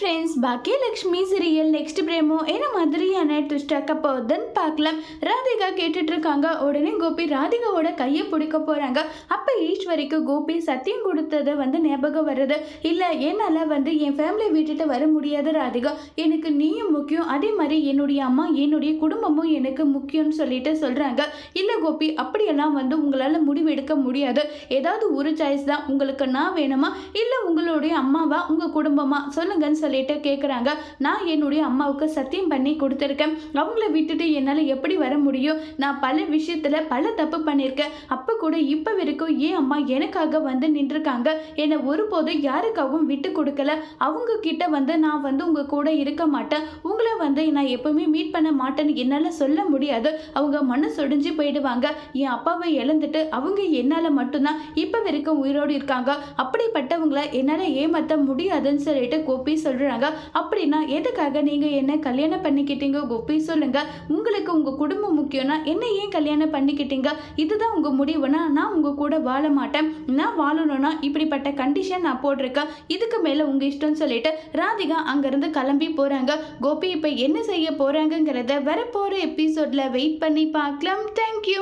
Friends, Baakiyalakshmi serial next promo என்ன மாதிரியான twist ஆக்க போகுதுன்னு பார்க்கலாம். ராதிகா கேட்டுட்டு இருக்காங்க. உடனே கோபி ராதிகாவோட கையை பிடிக்க போறாங்க. அப்ப ஈஸ்வரிக்கு கோபி சத்தியம் கொடுத்தது ஞாபகம் வருது. இல்ல, என்னால என் ஃபேமிலி விட்டுட்டு வர முடியாது ராதிகா, எனக்கு நீயும் முக்கியம், அதே மாதிரி என்னுடைய அம்மா என்னுடைய குடும்பமும் எனக்கு முக்கியம்னு சொல்லிட்டு சொல்றாங்க. இல்ல கோபி, அப்படியெல்லாம் உங்களால முடிவு எடுக்க முடியாது. ஏதாவது ஒரு சாய்ஸ் தான். உங்களுக்கு நான் வேணுமா, இல்ல உங்களுடைய அம்மாவா, உங்க குடும்பமா சொல்லுங்கன்னு சொல்லிட்டு கேட்குறாங்க. நான் என்னுடைய அம்மாவுக்கு சத்தியம் பண்ணி கொடுத்துருக்கேன். அவங்கள விட்டுட்டு என்னால் எப்படி வர முடியும்? நான் பல விஷயத்தில் பல தப்பு பண்ணியிருக்கேன். அப்போ கூட இப்போ வரைக்கும் என் அம்மா எனக்காக நின்றுருக்காங்க. என்னை ஒருபோதும் யாருக்காகவும் விட்டு கொடுக்கல. அவங்க கிட்ட நான் உங்கள் கூட இருக்க மாட்டேன், உங்களை நான் எப்பவுமே மீட் பண்ண மாட்டேன்னு என்னால் சொல்ல முடியாது. அவங்க மனசு ஒடிஞ்சு போயிடுவாங்க. என் அப்பாவை இழந்துட்டு அவங்க என்னால் மட்டும்தான் இப்போ வரைக்கும் உயிரோடு இருக்காங்க. அப்படிப்பட்டவங்களை என்னால் ஏமாற்ற முடியாதுன்னு சொல்லிட்டு கோபி சொல்றாங்க. அப்படின்னா எதுக்காக நீங்க என்ன கல்யாணம் பண்ணிக்கிட்டீங்க கோபி, சொல்லுங்க. உங்களுக்கு உங்க குடும்பம் முக்கியம்னா என்ன ஏன் கல்யாணம் பண்ணிக்கிட்டீங்க? இதுதான் உங்க முடிவுனா நான் உங்க கூட வாழ மாட்டேன். நான் வாழணும்னா இப்படிப்பட்ட கண்டிஷன் நான் போட்டிருக்கேன். இதுக்கு மேல உங்க இஷ்டம் சொல்லிட்டு ராதிகா அங்கிருந்து கிளம்பி போறாங்க. கோபி இப்ப என்ன செய்ய போறாங்கிறத வரப்போற எபிசோட்ல வெயிட் பண்ணி பார்க்கலாம். தேங்க்யூ.